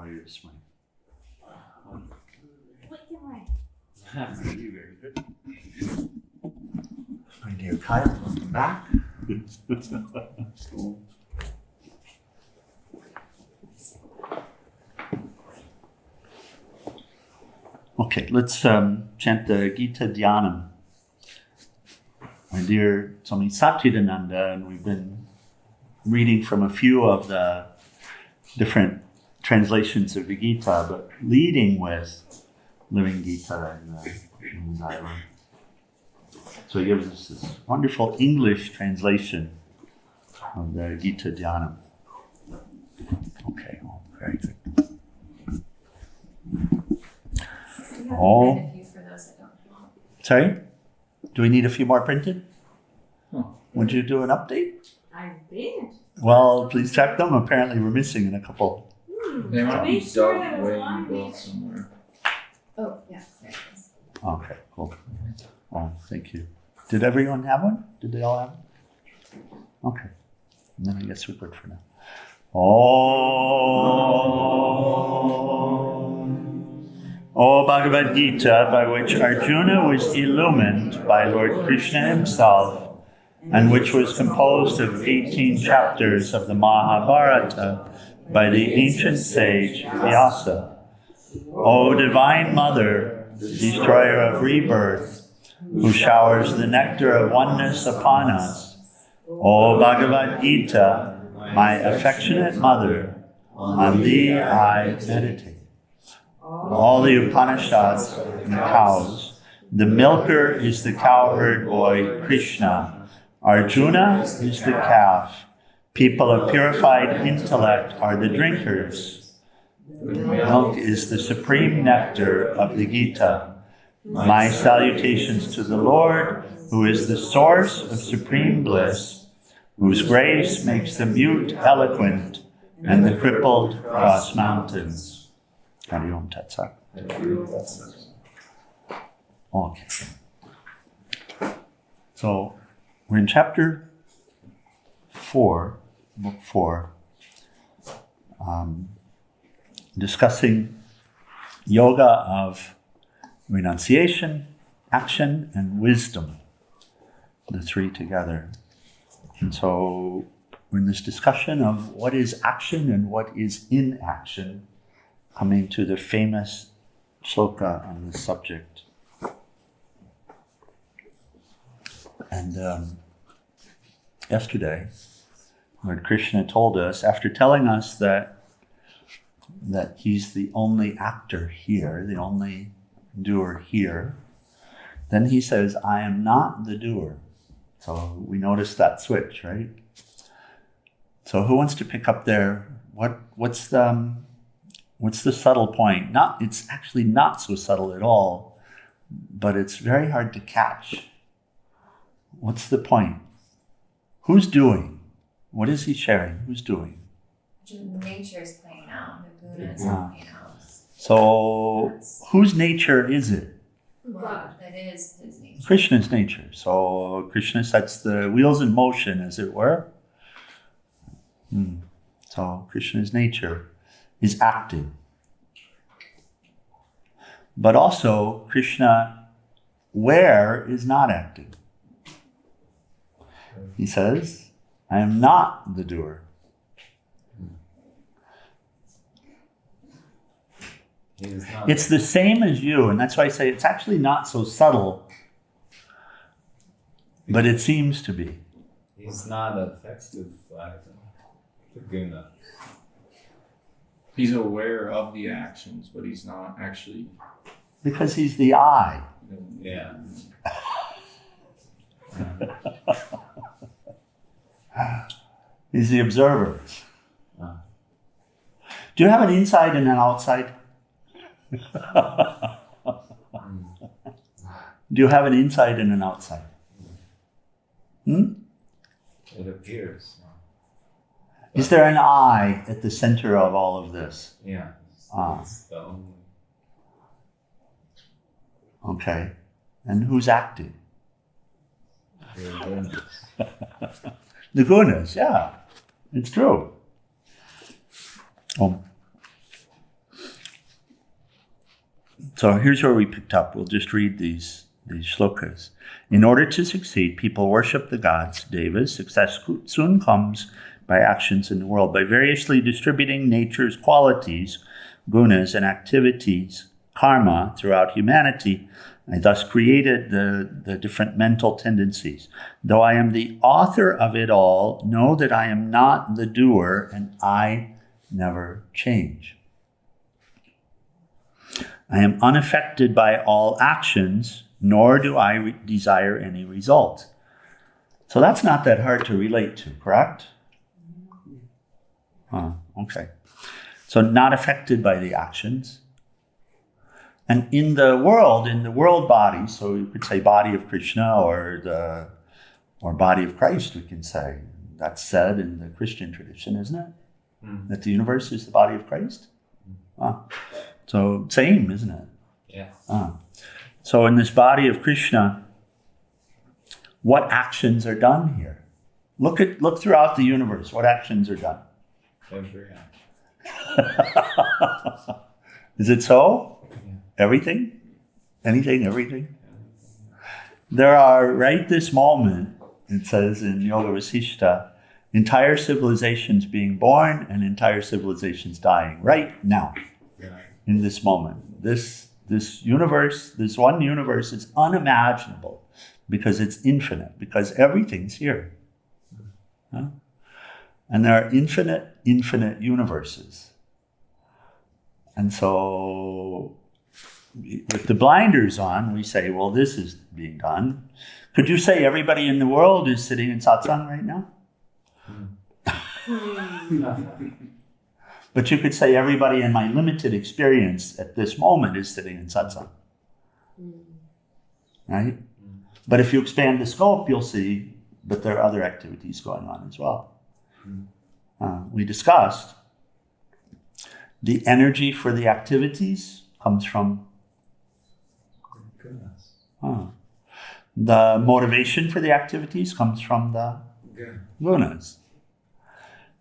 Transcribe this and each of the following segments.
are you this morning? Very good. My dear Kyle, welcome back. Okay, let's chant the Geeta Dhyanam. My dear Swami Satchidananda, and we've been reading from a few of the different translations of the Gita, but leading with Living Gita in the island. So he gives us this wonderful English translation of the Geeta Dhyanam. Okay, well, very good. Oh, sorry? Do we need a few more printed? Would you do an update? I did. Well, please check them. Apparently we're missing in a couple. They might be sure dug that it was way on in me. somewhere. Oh, yeah, there it is. Okay, cool. Oh, thank you. Did everyone have one? Did they all have one? Okay. And then I guess we're good for now. O Bhagavad Gita, by which Arjuna was illumined by Lord Krishna himself, and which was composed of 18 chapters of the Mahabharata by the ancient sage Vyasa. O Divine Mother, destroyer of rebirth, who showers the nectar of oneness upon us, O Bhagavad Gita, my affectionate mother, on thee I meditate. All the Upanishads and the cows, the milker is the cowherd boy Krishna, Arjuna is the calf, people of purified intellect are the drinkers. The milk is the supreme nectar of the Gita. My salutations to the Lord, who is the source of supreme bliss, whose grace makes the mute eloquent and the crippled cross mountains. Hari Om Tat Sat. Okay. So we're in chapter 4, book 4, discussing yoga of renunciation, action, and wisdom, the three together. And so we're in this discussion of what is action and what is inaction, coming to the famous sloka on this subject. And yesterday, Lord Krishna told us, after telling us that he's the only actor here, the only doer here, then he says, I am not the doer. So we noticed that switch, right? So who wants to pick up there? What's the subtle point? It's actually not so subtle at all, but it's very hard to catch. What's the point? Who's doing? What is he sharing? Who's doing? Nature is playing out. The Buddha is playing out. So whose nature is it? Well, that is his nature. Krishna's nature. So Krishna sets the wheels in motion, as it were. So Krishna's nature is acting. But also, Krishna, where is not acting? He says, I am not the doer. It's the same as you, and that's why I say it's actually not so subtle, but it seems to be. He's not affected by the guna. He's aware of the actions, but he's not actually. Because he's the I. Yeah. He's the observer. Do you have an inside and an outside? Do you have an inside and an outside? It appears. Is there an I at the center of all of this? Yeah. Ah. The only. Okay. And who's acting? The gunas, yeah. It's true. So here's where we picked up. We'll just read these shlokas. In order to succeed, people worship the gods, devas. Success soon comes by actions in the world, by variously distributing nature's qualities, gunas, and activities, karma, throughout humanity. I thus created the different mental tendencies. Though I am the author of it all, know that I am not the doer, and I never change. I am unaffected by all actions, nor do I desire any result. So that's not that hard to relate to, correct? Okay. So not affected by the actions. And in the world body, so you could say body of Krishna or body of Christ, we can say. That's said in the Christian tradition, isn't it? That the universe is the body of Christ? So same, isn't it? Yeah. So in this body of Krishna, what actions are done here? Look throughout the universe. What actions are done? Every action. Is it so? Yeah. Everything? Anything, everything? There are, right this moment, it says in Yoga Vasishta, entire civilizations being born and entire civilizations dying right now, in this moment. This universe, this one universe is unimaginable because it's infinite, because everything's here. Huh? And there are infinite universes. And so with the blinders on, we say, well, this is being done. Could you say everybody in the world is sitting in satsang right now? But you could say everybody in my limited experience at this moment is sitting in satsang. Right? But if you expand the scope, you'll see that there are other activities going on as well. We discussed the energy for the activities comes from the motivation for the activities comes from the gunas.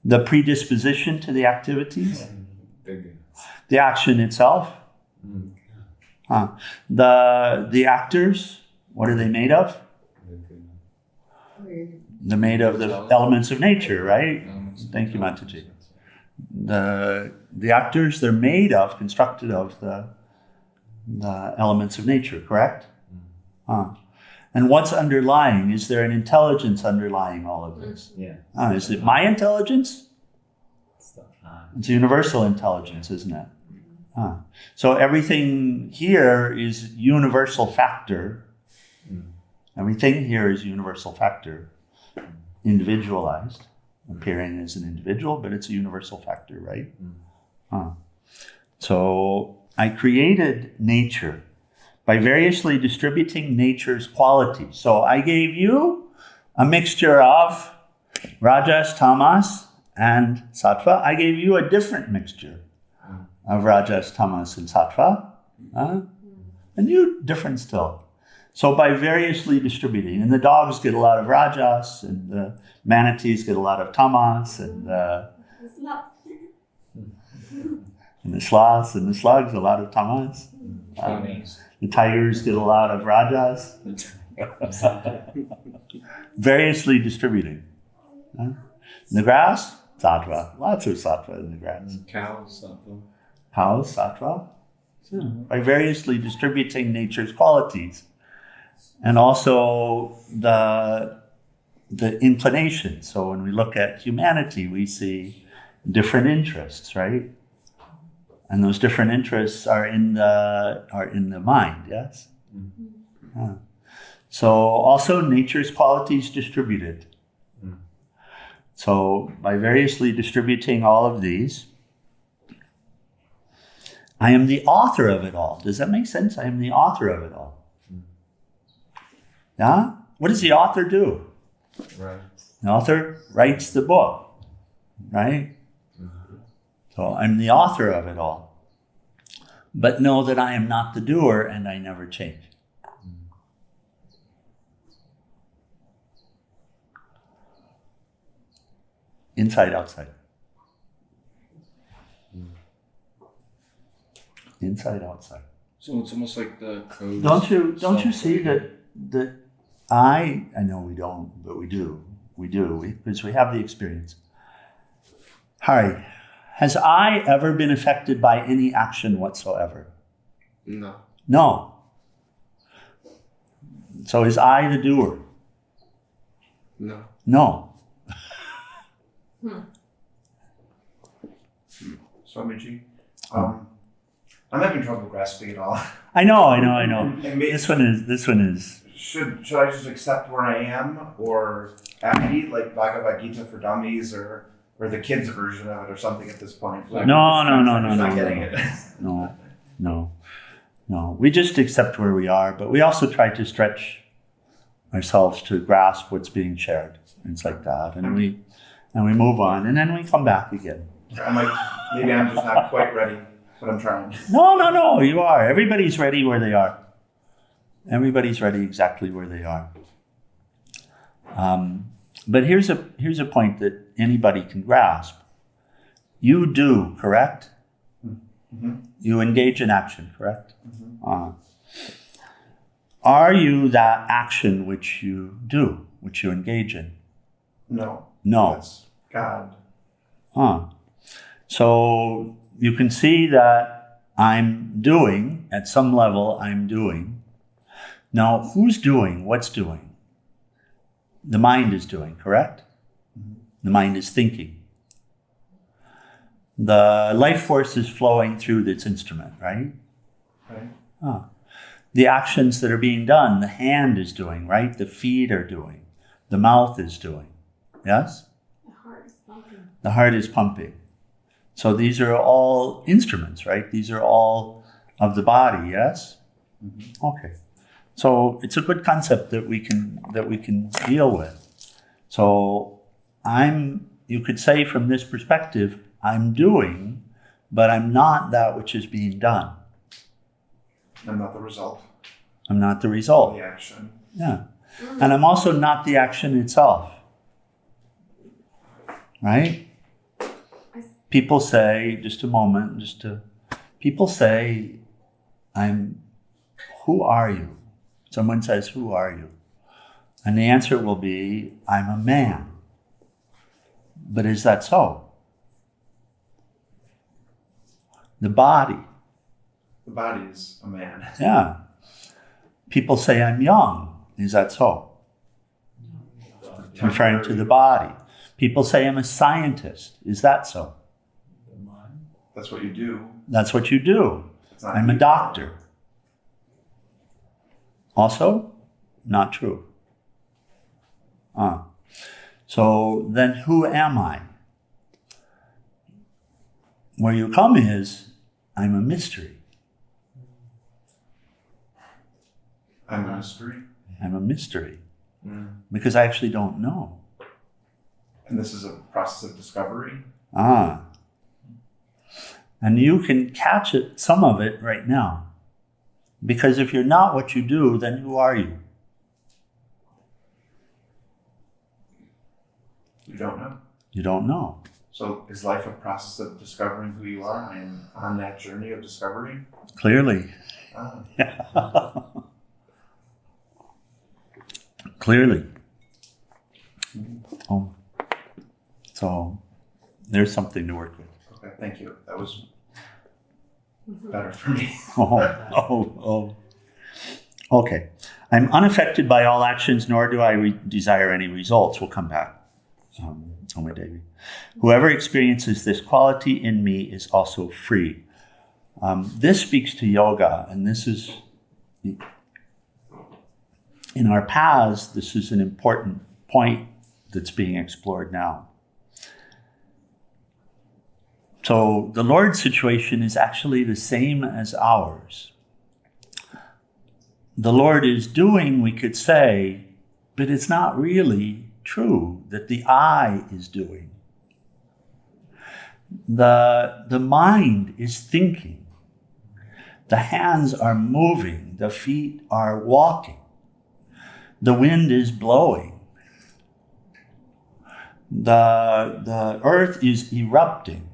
The predisposition to the activities, the action itself, the actors, what are they made of? They're made of the elements of nature, right? Thank you, Mataji. The actors, they're made of, constructed of the elements of nature, correct? And what's underlying? Is there an intelligence underlying all of this? Yeah. Is it my intelligence? It's a universal intelligence, isn't it? So everything here is universal factor. Everything here is universal factor, individualized, appearing as an individual, but it's a universal factor, right? So I created nature by variously distributing nature's qualities. So I gave you a mixture of rajas, tamas, and sattva. I gave you a different mixture of rajas, tamas, and sattva. And you different still. So by variously distributing, and the dogs get a lot of rajas, and the manatees get a lot of tamas, and the sloths and the slugs a lot of tamas. The tigers get a lot of rajas. Variously distributing. The grass, sattva. Lots of sattva in the grass. Cows, sattva. Cows, sattva. By variously distributing nature's qualities. And also the inclination. So when we look at humanity, we see different interests, right? And those different interests are in the mind, yes? So also nature's qualities distributed. So by variously distributing all of these, I am the author of it all. Does that make sense? I am the author of it all. Yeah? What does the author do? Right. The author writes the book, right? So I'm the author of it all. But know that I am not the doer and I never change. Inside, outside. Inside, outside. So it's almost like the code. Don't you see that I know we don't, but we do. Because we have the experience. Hari, has I ever been affected by any action whatsoever? No. No. So is I the doer? No. No. Swamiji, I'm having trouble grasping it all. I know. And This one is. Should I just accept where I am, or read like Bhagavad Gita for dummies, or the kids' version of it, or something at this point? Like, No. I'm not getting it. No. We just accept where we are, but we also try to stretch ourselves to grasp what's being shared. It's like that, and we move on, and then we come back again. Maybe I'm just not quite ready, but I'm trying. No. You are. Everybody's ready where they are. Everybody's ready exactly where they are. But here's a point that anybody can grasp. You do, correct? Mm-hmm. You engage in action, correct? Mm-hmm. Are you that action which you do, which you engage in? No. No. That's God. So you can see that I'm doing, at some level I'm doing. Now, who's doing? What's doing? The mind is doing, correct? Mm-hmm. The mind is thinking. The life force is flowing through this instrument, right? Right. The actions that are being done, the hand is doing, right? The feet are doing. The mouth is doing. Yes? The heart is pumping. The heart is pumping. So these are all instruments, right? These are all of the body, yes? Mm-hmm. Okay. So it's a good concept that we can deal with. So you could say from this perspective, I'm doing, but I'm not that which is being done. I'm not the result. I'm not the of result. the action. Yeah. And I'm also not the action itself. Right? People say, just a moment, people say, who are you? Someone says, who are you? And the answer will be, I'm a man. But is that so? The body. The body is a man. Yeah. People say I'm young. Is that so? Referring to the body. People say I'm a scientist. Is that so? That's what you do. That's what you do. It's not I'm a you. doctor. Also, not true. So then who am I? Where you come is, I'm a mystery. I'm a mystery. I'm a mystery. Because I actually don't know. And this is a process of discovery. And you can catch it, some of it right now. Because if you're not what you do, then who are you? You don't know. You don't know. So is life a process of discovering who you are? I am on that journey of discovery. Clearly. Clearly. So there's something to work with. Okay, thank you. That was better for me. Okay. I'm unaffected by all actions, nor do I desire any results. We'll come back. Oma Devi. Whoever experiences this quality in me is also free. This speaks to yoga, and this is, in our paths, this is an important point that's being explored now. So the Lord's situation is actually the same as ours. The Lord is doing, we could say, but it's not really true that the I is doing. The mind is thinking. The hands are moving. The feet are walking. The wind is blowing. The earth is erupting.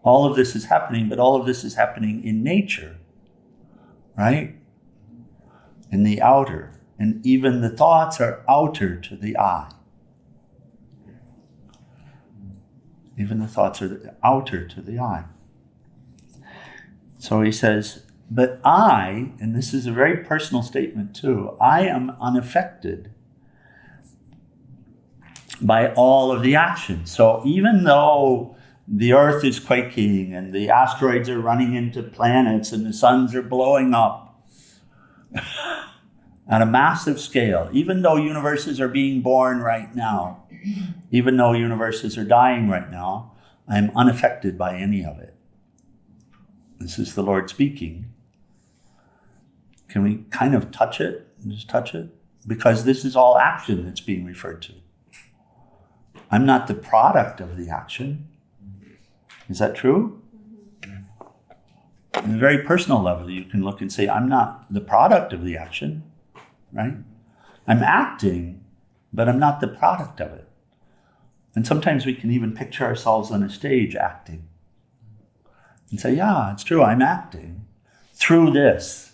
All of this is happening, but all of this is happening in nature, right? In the outer. And even the thoughts are outer to the eye. Even the thoughts are outer to the eye. So he says, but I, and this is a very personal statement too, I am unaffected by all of the action. So even though the earth is quaking and the asteroids are running into planets and the suns are blowing up at a massive scale, even though universes are being born right now, even though universes are dying right now, I am unaffected by any of it. This is the Lord speaking. Can we kind of touch it? Just touch it? Because this is all action that's being referred to. I'm not the product of the action. Is that true? On a very personal level, you can look and say, I'm not the product of the action, right? I'm acting, but I'm not the product of it. And sometimes we can even picture ourselves on a stage acting. And say, yeah, it's true, I'm acting through this.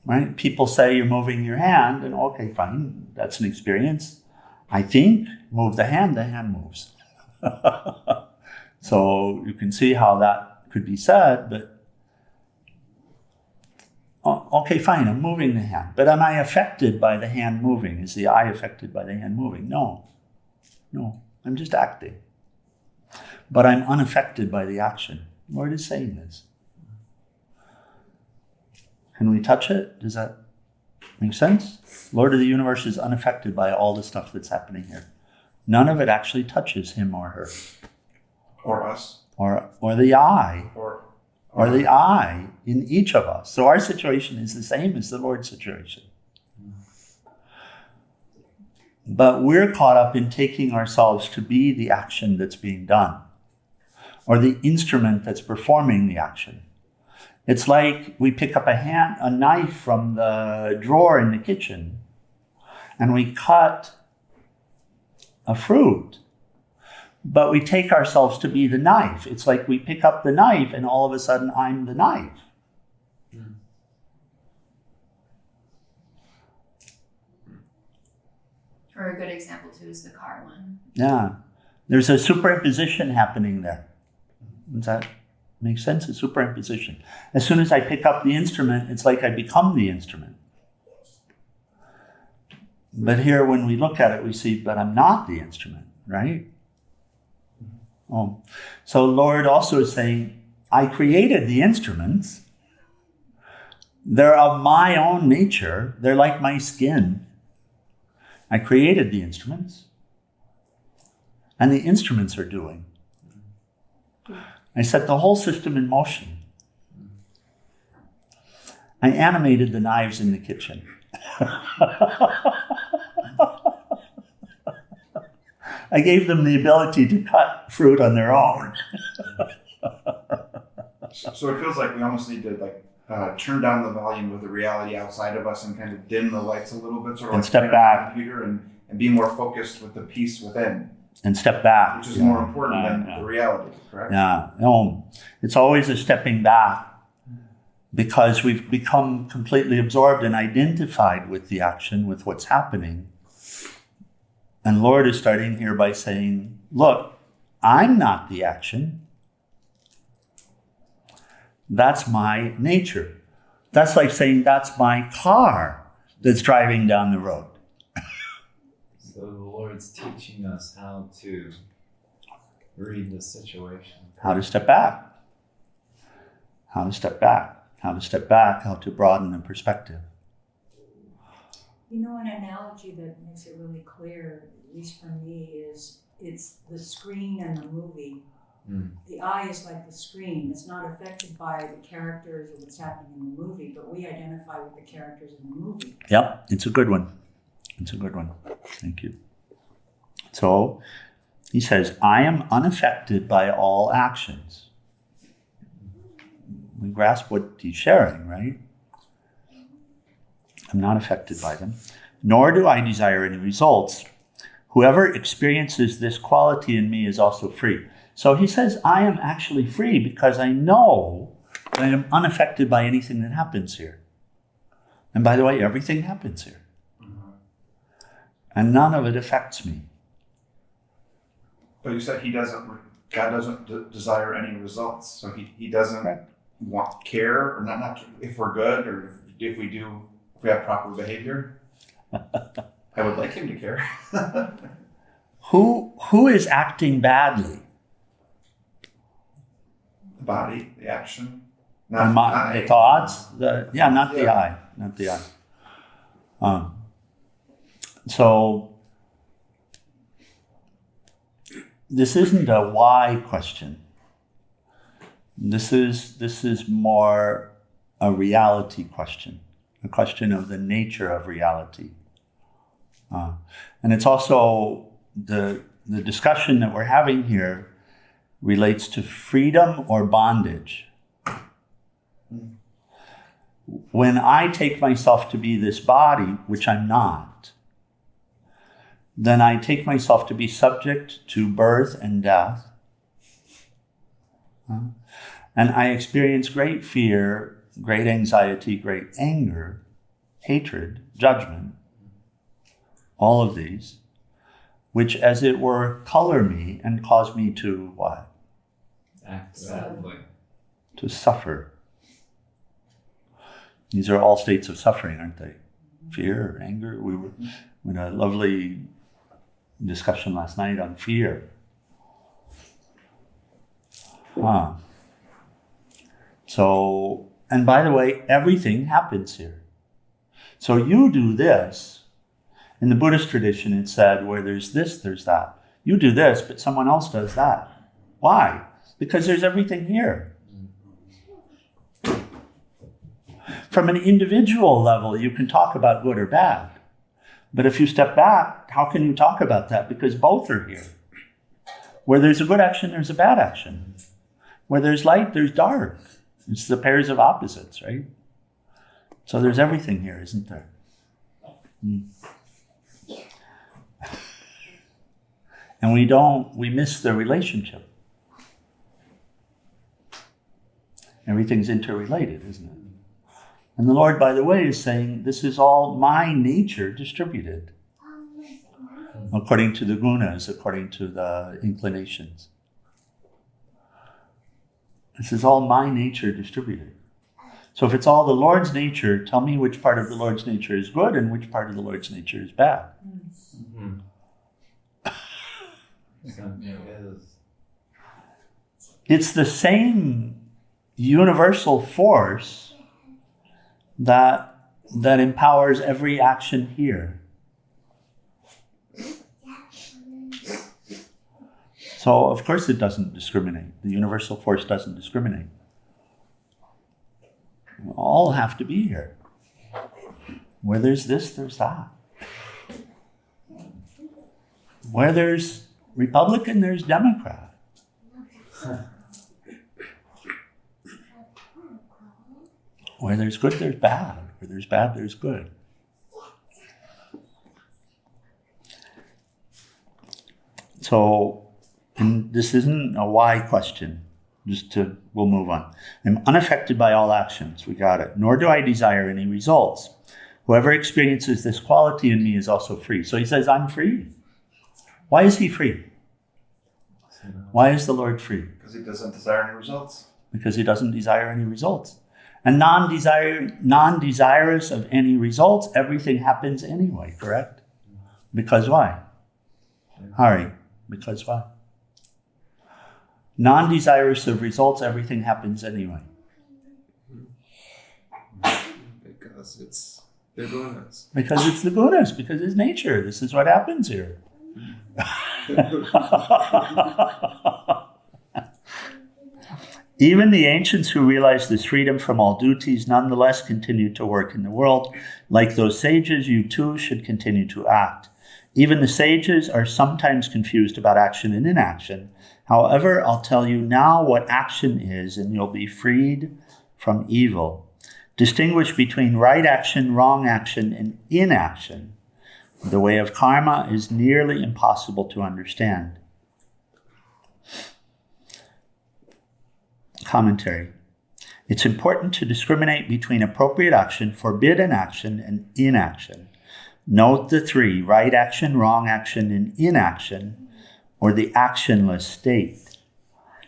Right? People say you're moving your hand, and okay, fine, that's an experience. I think, move the hand moves. So you can see how that could be said, but okay, fine, I'm moving the hand. But am I affected by the hand moving? Is the eye affected by the hand moving? No, I'm just acting. But I'm unaffected by the action. The Lord is saying this. Can we touch it? Does that make sense? Lord of the universe is unaffected by all the stuff that's happening here. None of it actually touches him or her. Or us. Or the I. Or The I in each of us. So our situation is the same as the Lord's situation. But we're caught up in taking ourselves to be the action that's being done, or the instrument that's performing the action. It's like we pick up a knife from the drawer in the kitchen, and we cut a fruit, but we take ourselves to be the knife. It's like we pick up the knife, and all of a sudden I'm the knife. Or a good example too is the car one. Yeah. There's a superimposition happening there. Does that make sense? A superimposition. As soon as I pick up the instrument, it's like I become the instrument. But here, when we look at it, we see, but I'm not the instrument, right? Oh. So Lord also is saying, I created the instruments. They're of my own nature. They're like my skin. I created the instruments. And the instruments are doing. I set the whole system in motion. I animated the knives in the kitchen. I gave them the ability to cut fruit on their own. So it feels like we almost need to turn down the volume of the reality outside of us and kind of dim the lights a little bit, sort of And like step back. computer and be more focused with the peace within, And step back. which is more important than the reality, correct? Yeah, no, it's always a stepping back because we've become completely absorbed and identified with the action, with what's happening. And Lord is starting here by saying, look, I'm not the action. That's my nature. That's like saying that's my car that's driving down the road. So the Lord's teaching us how to read the situation. How to step back. How to step back. How to step back. How to broaden the perspective. You know, an analogy that makes it really clear, at least for me, is it's the screen and the movie. The eye is like the screen. It's not affected by the characters or what's happening in the movie, but we identify with the characters in the movie. Yep, it's a good one. It's a good one. Thank you. So he says, I am unaffected by all actions. We grasp what he's sharing, right? I'm not affected by them, nor do I desire any results. Whoever experiences this quality in me is also free. So he says, I am actually free because I know that I am unaffected by anything that happens here. And by the way, everything happens here. And none of it affects me. But you said God doesn't desire any results. So he doesn't care, or not if we're good, or if we have proper behavior. I would like him to care. Who is acting badly? The body, the action, The thoughts? Not the eye. So this isn't a why question. This is more a reality question, a question of the nature of reality. And it's also the discussion that we're having here relates to freedom or bondage. When I take myself to be this body, which I'm not, then I take myself to be subject to birth and death. And I experience great fear, great anxiety, great anger, hatred, judgment, all of these, which as it were color me and cause me to what? Act sadly. To suffer. These are all states of suffering, aren't they? Fear, anger. We were in a lovely discussion last night on fear. So, and by the way, everything happens here. So you do this. In the Buddhist tradition, it said, where there's this, there's that. You do this, but someone else does that. Why? Because there's everything here. From an individual level, you can talk about good or bad. But if you step back, how can you talk about that? Because both are here. Where there's a good action, there's a bad action. Where there's light, there's dark. It's the pairs of opposites, right? So there's everything here, isn't there? And we miss the relationship. Everything's interrelated, isn't it? And the Lord, by the way, is saying, this is all my nature distributed. According to the gunas, according to the inclinations. This is all my nature distributed. So if it's all the Lord's nature, tell me which part of the Lord's nature is good and which part of the Lord's nature is bad. Mm-hmm. It's the same universal force that empowers every action here. So of course it doesn't discriminate. The universal force doesn't discriminate. We all have to be here. Where there's this, there's that. Where there's Republican, there's Democrat. Where there's good, there's bad. Where there's bad, there's good. So, and this isn't a why question. We'll move on. I'm unaffected by all actions. We got it. Nor do I desire any results. Whoever experiences this quality in me is also free. So he says, I'm free. Why is he free? Why is the Lord free? Because he doesn't desire any results. Because he doesn't desire any results. And non-desirous of any results, everything happens anyway, correct? Because why? Hari, because why? Non-desirous of results, everything happens anyway. Because it's the gunas. Because it's the gunas, because it's nature. This is what happens here. Even the ancients who realized this freedom from all duties nonetheless continued to work in the world. Like those sages, you too should continue to act. Even the sages are sometimes confused about action and inaction. However, I'll tell you now what action is, and you'll be freed from evil. Distinguish between right action, wrong action, and inaction. The way of karma is nearly impossible to understand. Commentary. It's important to discriminate between appropriate action, forbidden action, and inaction. Note the three: right action, wrong action, and inaction, or the actionless state.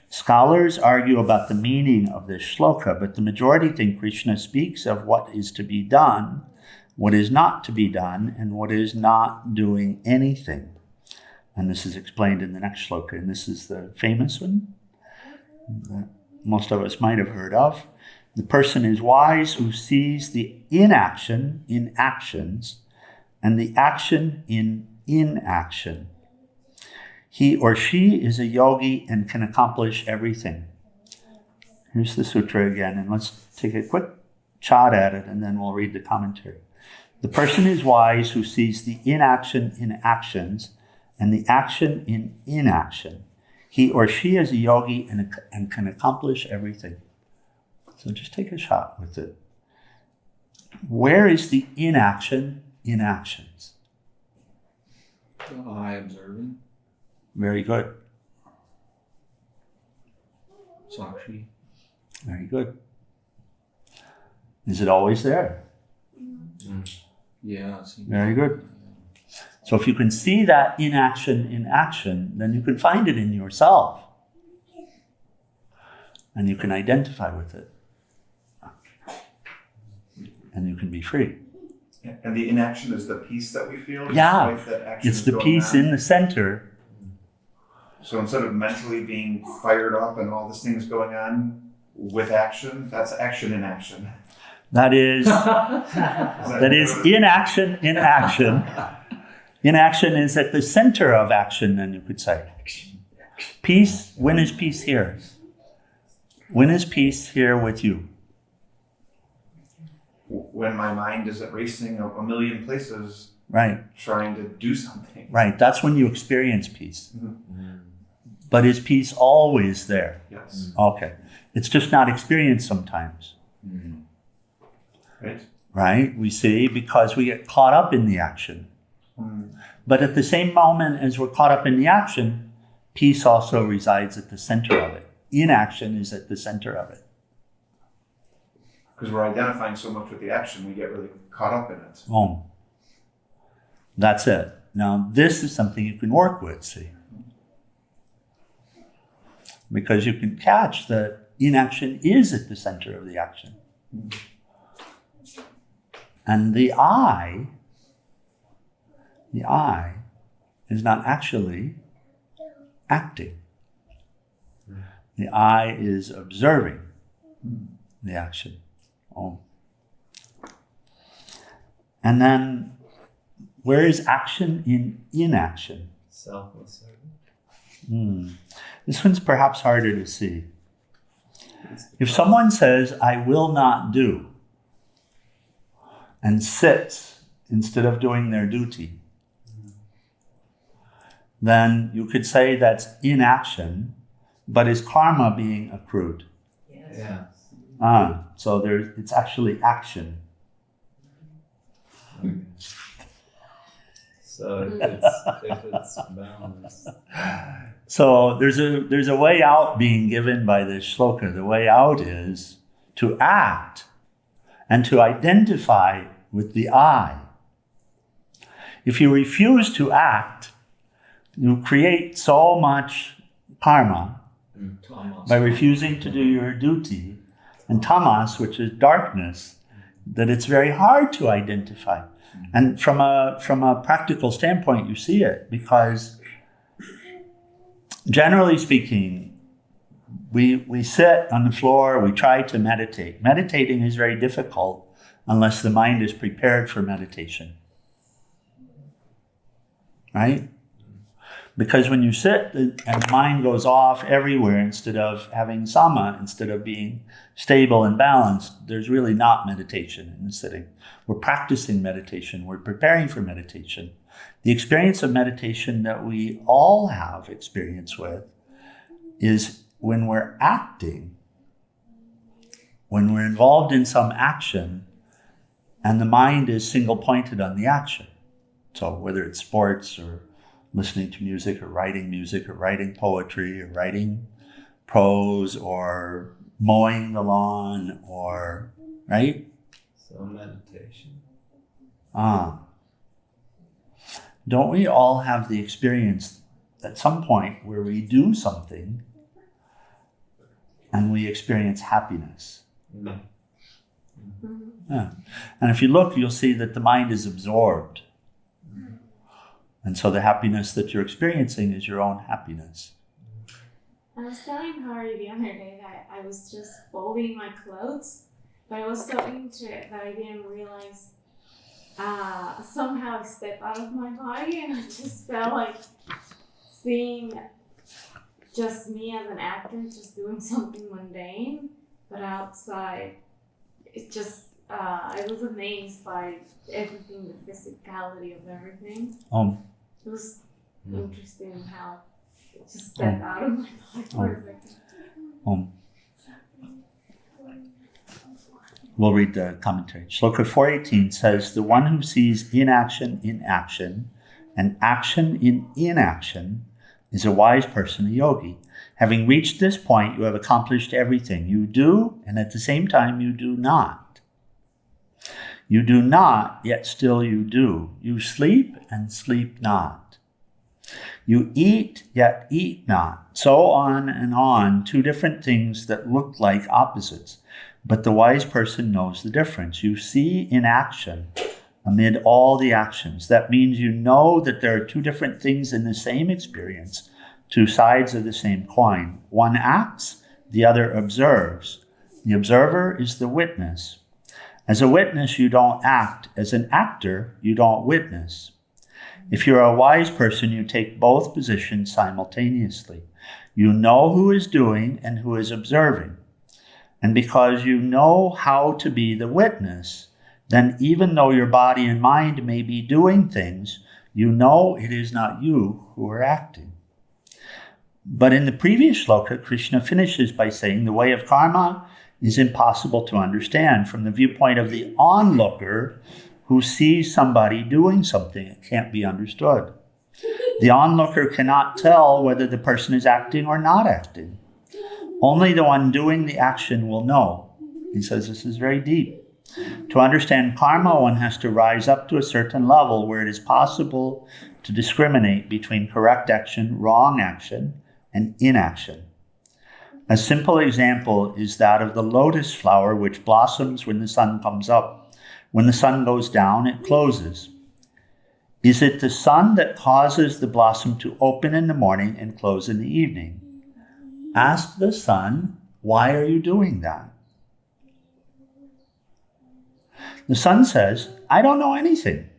Scholars argue about the meaning of this shloka, but the majority think Krishna speaks of what is to be done, what is not to be done, and what is not doing anything. And this is explained in the next shloka, and this is the famous one that most of us might have heard of. The person is wise who sees the inaction in actions and the action in inaction. He or she is a yogi and can accomplish everything. Here's the sutra again, and let's take a quick shot at it, and then we'll read the commentary. The person is wise who sees the inaction in actions and the action in inaction. He or she is a yogi and can accomplish everything. So just take a shot with it. Where is the inaction in actions? The eye observing. Very good. Sakshi. Very good. Is it always there? Yeah. It seems Very good. So if you can see that inaction in action, then you can find it in yourself. And you can identify with it. And you can be free. And the inaction is the peace that we feel? Yeah. despite that action It's is the going peace on? in the center. So instead of mentally being fired up and all this things going on with action, that's action in action. That is inaction in action. Inaction is at the center of action, then you could say. Peace, when is peace here? When is peace here with you? When my mind isn't racing a million places Right, trying to do something. right. That's when you experience peace. Mhm. But is peace always there? Yes. Okay. It's just not experienced sometimes. Right? Right? We see, because we get caught up in the action. But at the same moment as we're caught up in the action, peace also resides at the center of it. Inaction is at the center of it. Because we're identifying so much with the action, we get really caught up in it. Oh. That's it. Now, this is something you can work with, see? Because you can catch that inaction is at the center of the action. And the I is not actually acting. The I is observing the action. Oh. And then, where is action in inaction? Selfless service. This one's perhaps harder to see. If someone says, I will not do, and sits instead of doing their duty, then you could say that's inaction, but is karma being accrued? Yes. Yeah. So it's actually action. Okay. So if it's balanced. So there's a way out being given by this shloka. The way out is to act and to identify with the I. If you refuse to act, you create so much karma by refusing to do your duty, and tamas, which is darkness, that it's very hard to identify. And from a practical standpoint, you see it, because generally speaking, we sit on the floor, we try to meditate. Meditating is very difficult unless the mind is prepared for meditation. Right? Because when you sit and the mind goes off everywhere instead of having sama, instead of being stable and balanced, there's really not meditation in the sitting. We're practicing meditation. We're preparing for meditation. The experience of meditation that we all have experience with is when we're acting, when we're involved in some action, and the mind is single-pointed on the action. So whether it's sports or listening to music or writing poetry or writing prose or mowing the lawn or, right? So meditation. Don't we all have the experience at some point where we do something and we experience happiness? Mm. Yeah. And if you look, you'll see that the mind is absorbed. And so the happiness that you're experiencing is your own happiness. I was telling Hari the other day that I was just folding my clothes, but I was so into it that I didn't realize somehow I stepped out of my body, and I just felt like seeing just me as an actor just doing something mundane, but outside it just I was amazed by everything, the physicality of everything. It was interesting how it just stepped out of my body for a second. We'll read the commentary. Shloka 418 says, the one who sees inaction in action and action in inaction is a wise person, a yogi. Having reached this point, you have accomplished everything. You do, and at the same time, you do not. You do not, yet still you do. You sleep and sleep not. You eat, yet eat not. So on and on, two different things that look like opposites. But the wise person knows the difference. You see in action amid all the actions. That means you know that there are two different things in the same experience, two sides of the same coin. One acts, the other observes. The observer is the witness. As a witness, you don't act. As an actor, you don't witness. If you're a wise person, you take both positions simultaneously. You know who is doing and who is observing. And because you know how to be the witness, then even though your body and mind may be doing things, you know it is not you who are acting. But in the previous shloka, Krishna finishes by saying the way of karma is impossible to understand from the viewpoint of the onlooker who sees somebody doing something. It can't be understood. The onlooker cannot tell whether the person is acting or not acting. Only the one doing the action will know. He says this is very deep. To understand karma, one has to rise up to a certain level where it is possible to discriminate between correct action, wrong action, and inaction. A simple example is that of the lotus flower, which blossoms when the sun comes up. When the sun goes down, it closes. Is it the sun that causes the blossom to open in the morning and close in the evening? Ask the sun, why are you doing that? The sun says, I don't know anything.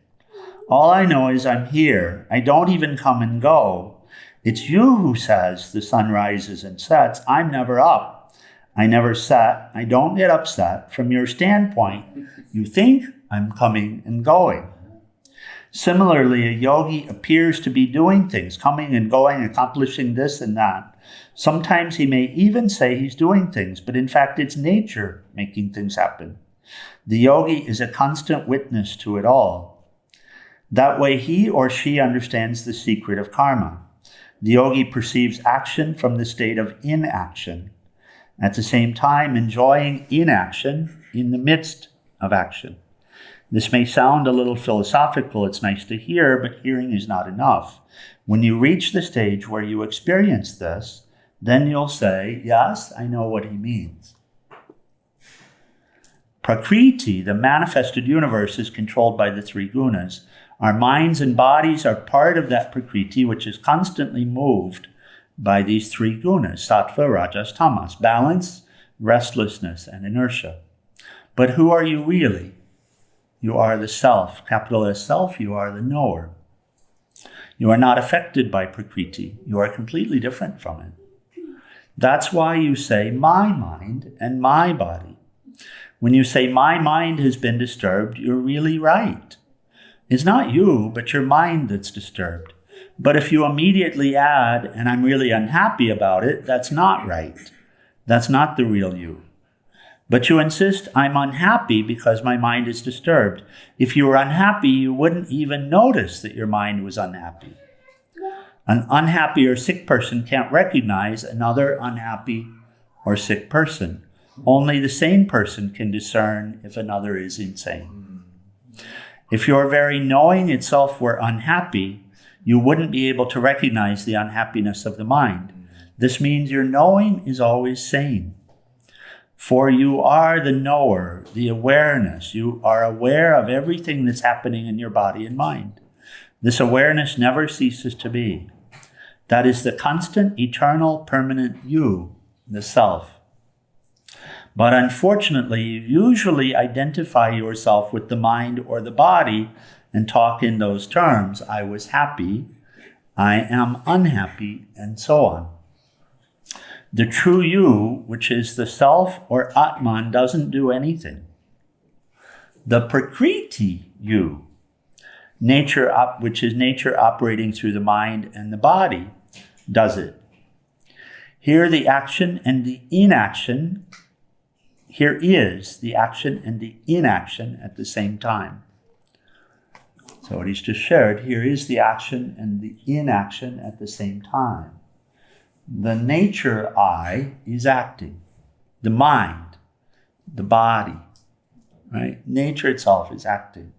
All I know is I'm here. I don't even come and go. It's you who says the sun rises and sets. I'm never up. I never set. I don't get upset. From your standpoint, you think I'm coming and going. Similarly, a yogi appears to be doing things, coming and going, accomplishing this and that. Sometimes he may even say he's doing things, but in fact it's nature making things happen. The yogi is a constant witness to it all. That way he or she understands the secret of karma. The yogi perceives action from the state of inaction, at the same time enjoying inaction in the midst of action. This may sound a little philosophical, it's nice to hear, but hearing is not enough. When you reach the stage where you experience this, then you'll say, yes, I know what he means. Prakriti, the manifested universe, is controlled by the three gunas. Our minds and bodies are part of that Prakriti, which is constantly moved by these three gunas, sattva, rajas, tamas, balance, restlessness, and inertia. But who are you really? You are the self, capital S self, you are the knower. You are not affected by Prakriti. You are completely different from it. That's why you say my mind and my body. When you say my mind has been disturbed, you're really right. It's not you, but your mind that's disturbed. But if you immediately add, and I'm really unhappy about it, that's not right. That's not the real you. But you insist, I'm unhappy because my mind is disturbed. If you were unhappy, you wouldn't even notice that your mind was unhappy. An unhappy or sick person can't recognize another unhappy or sick person. Only the sane person can discern if another is insane. If your very knowing itself were unhappy, you wouldn't be able to recognize the unhappiness of the mind. This means your knowing is always sane. For you are the knower, the awareness. You are aware of everything that's happening in your body and mind. This awareness never ceases to be. That is the constant, eternal, permanent you, the self. But unfortunately, you usually identify yourself with the mind or the body and talk in those terms. I was happy, I am unhappy, and so on. The true you, which is the self or Atman, doesn't do anything. The Prakriti you, which is nature operating through the mind and the body, does it. Here the action and the inaction, here is the action and the inaction at the same time. So what he's just shared, here is the action and the inaction at the same time. The nature I is acting. The mind, the body, right? Nature itself is acting.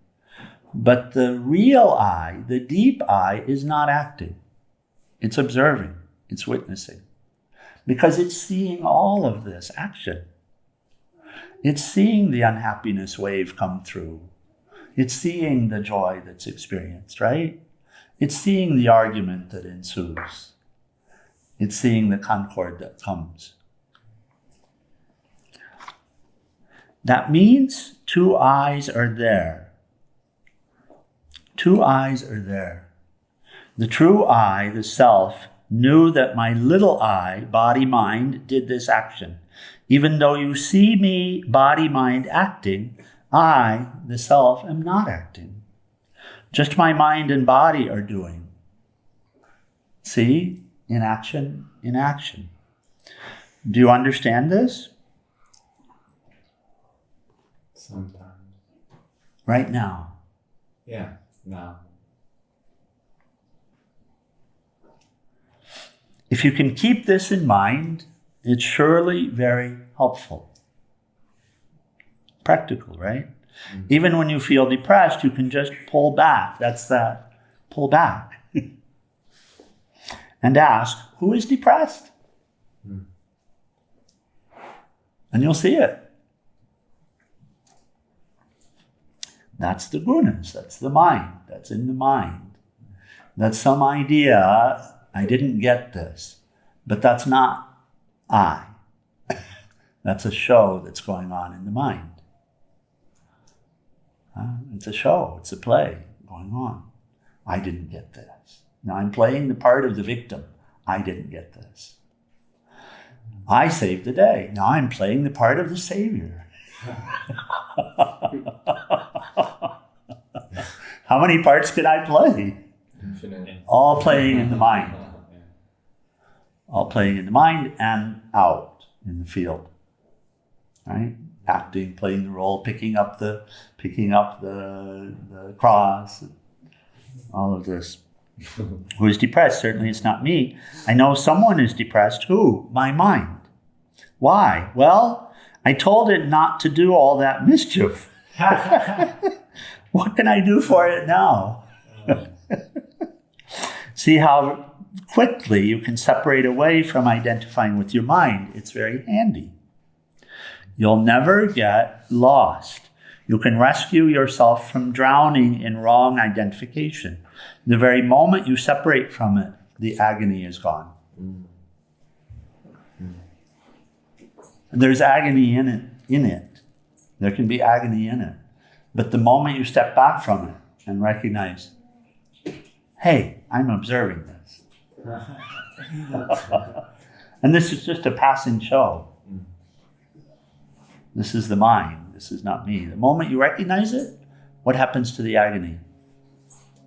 But the real I, the deep I, is not acting. It's observing, it's witnessing. Because it's seeing all of this action. It's seeing the unhappiness wave come through. It's seeing the joy that's experienced, right? It's seeing the argument that ensues. It's seeing the concord that comes. That means two eyes are there. Two eyes are there. The true I, the self, knew that my little I, body-mind, did this action. Even though you see me, body-mind, acting, I, the self, am not acting. Just my mind and body are doing. See? Inaction, inaction. Do you understand this? Sometimes. Right now. Yeah, now. If you can keep this in mind, it's surely very helpful. Practical, right? Mm-hmm. Even when you feel depressed, you can just pull back. That's that. Pull back. And ask, who is depressed? And you'll see it. That's the gunas, that's the mind, that's in the mind. That's some idea, I didn't get this, but that's not I. That's a show that's going on in the mind. It's a show, it's a play going on. I didn't get this. Now I'm playing the part of the victim. I didn't get this. I saved the day. Now I'm playing the part of the savior. How many parts can I play? Infinite. All playing in the mind. All playing in the mind and out in the field. Right? Acting, playing the role, picking up the cross, all of this. Who is depressed? Certainly it's not me. I know someone is depressed. Who? My mind. Why? Well, I told it not to do all that mischief. What can I do for it now? See how quickly you can separate away from identifying with your mind. It's very handy. You'll never get lost. You can rescue yourself from drowning in wrong identification. The very moment you separate from it, the agony is gone. There's agony in it. There can be agony in it. But the moment you step back from it and recognize, hey, I'm observing this. And this is just a passing show. This is the mind. This is not me. The moment you recognize it, what happens to the agony?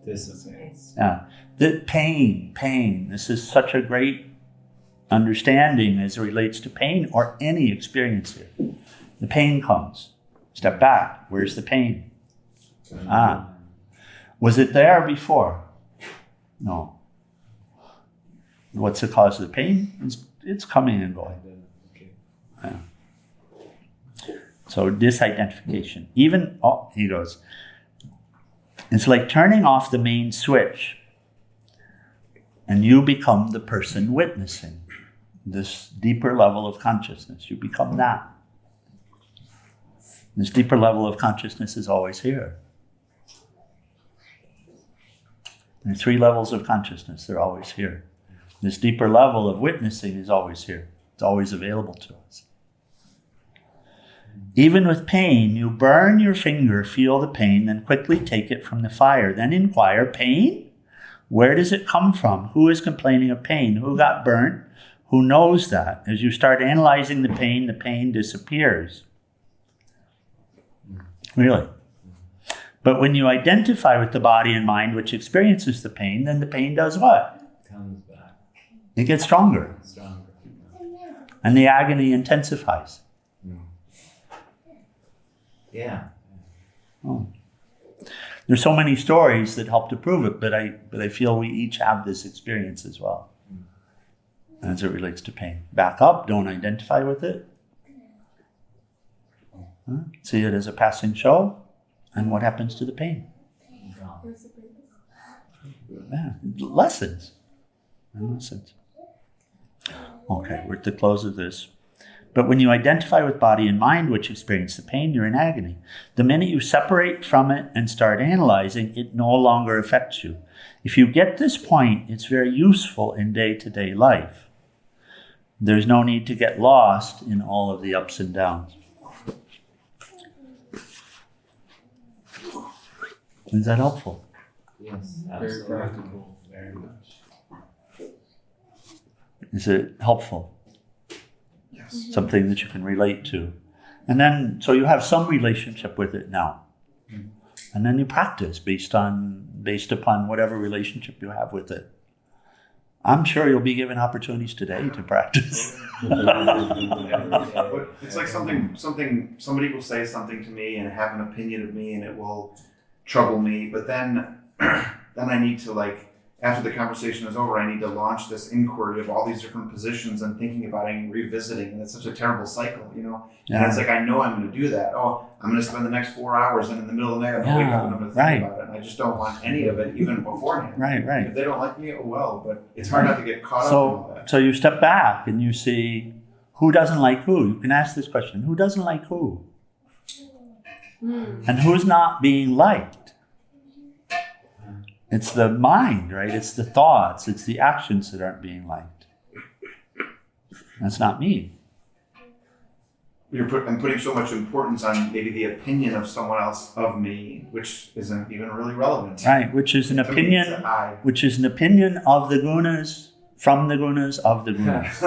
Dissipates. Yeah. The pain. This is such a great understanding as it relates to pain or any experience here. The pain comes. Step back. Where's the pain? Was it there before? No. What's the cause of the pain? It's coming and going. Yeah. So disidentification. Even, he goes, it's like turning off the main switch and you become the person witnessing this deeper level of consciousness. You become that. This deeper level of consciousness is always here. There are 3 levels of consciousness. They're always here. This deeper level of witnessing is always here. It's always available to us. Even with pain, you burn your finger, feel the pain, then quickly take it from the fire. Then inquire, pain? Where does it come from? Who is complaining of pain? Who got burnt? Who knows that? As you start analyzing the pain disappears. Really. But when you identify with the body and mind which experiences the pain, then the pain does what? Comes back. It gets stronger. Stronger. And the agony intensifies. Yeah. Oh. There's so many stories that help to prove it, but I feel we each have this experience as well. As it relates to pain. Back up, don't identify with it. See it as a passing show, and what happens to the pain? Yeah, lessons. And lessons. Okay, we're at the close of this. But when you identify with body and mind which experience the pain, you're in agony. The minute you separate from it and start analyzing, it no longer affects you. If you get this point, it's very useful in day-to-day life. There's no need to get lost in all of the ups and downs. Is that helpful? Yes, Very absolutely. practical. Very much. Is it helpful? Yes. Something that you can relate to. And then, so you have some relationship with it now. And then you practice based upon whatever relationship you have with it. I'm sure you'll be given opportunities today to practice. But it's like somebody will say something to me and have an opinion of me and it will trouble me, but then I need to, like, after the conversation is over, I need to launch this inquiry of all these different positions and thinking about it and revisiting, and it's such a terrible cycle, you know? Yeah. And it's like, I know I'm going to do that. Oh, I'm going to spend the next 4 hours, and in the middle of the night, I'm going to wake up and I'm going to think about it, and I just don't want any of it, even beforehand. Right. If they don't like me, oh well, but it's hard not to get caught up in all that. So you step back and you see who doesn't like who. You can ask this question, who doesn't like who? And who's not being liked? It's the mind, right? It's the thoughts, it's the actions that aren't being liked. That's not me. I'm putting so much importance on maybe the opinion of someone else of me, which isn't even really relevant. Right, which is an To me, opinion, it's I. which is an opinion of the gunas, from the gunas, of the gunas.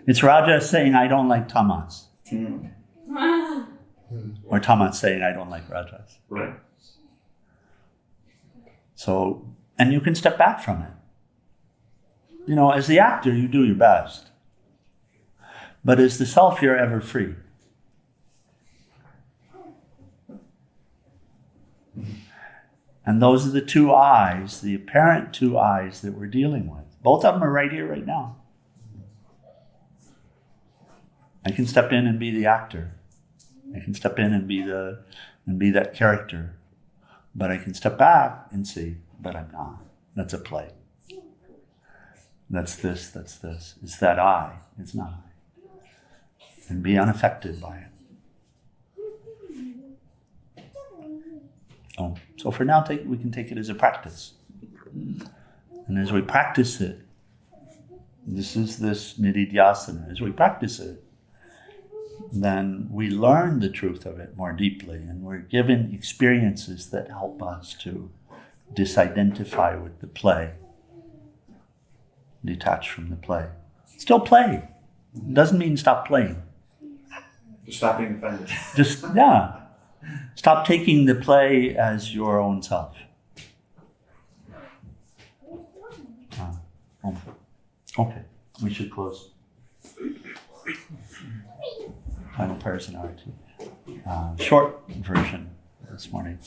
It's Raja saying, I don't like tamas. Or tamas saying, I don't like rajas. Right. So, and you can step back from it. You know, as the actor, you do your best. But as the self, you're ever free. And those are the 2 eyes, the apparent 2 eyes that we're dealing with. Both of them are right here, right now. I can step in and be the actor. I can step in and be that character. But I can step back and see, but I'm not. That's a play. That's this. It's that I. It's not I. And be unaffected by it. Oh, so for now, we can take it as a practice. And as we practice it, this is this nididhyasana. As we practice it, then we learn the truth of it more deeply, and we're given experiences that help us to disidentify with the play, detach from the play. Still play. Doesn't mean stop playing. Just stop being offended. Just, stop taking the play as your own self. Okay, we should close. Final prayers in R2. Short version this morning.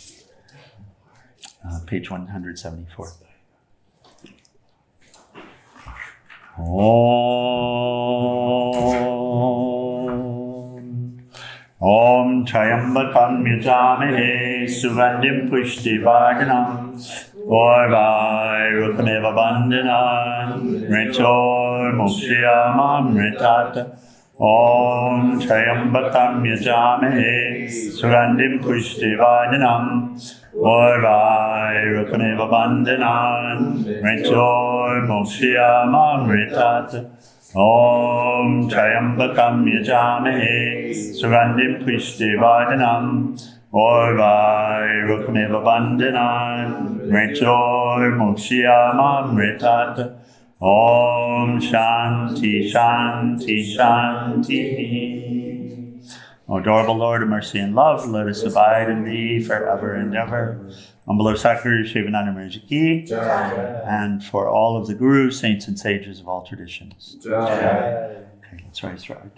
Page 174. Om. Trayambakam yajamahe Sugandhim pushtivardhanam Orvairukhameva bandhanam Mritor mokshyamamritata Om Trayambakam yajamahe Sugandhim pushtivardhanam Orvairukhameva bandhanam Mritor mokshyamamritata Om Trayambakam yajamahe Sugandhim pushtivardhanam Orvairukhameva bandhanam Mritor mokshyamamritata Om Shanti Shanti Shanti. O adorable Lord of mercy and love, let us abide in thee forever and ever. Humble Lord Sakri Shivananda Maharaj Ki, and for all of the gurus, saints, and sages of all traditions. Okay, let's rise right.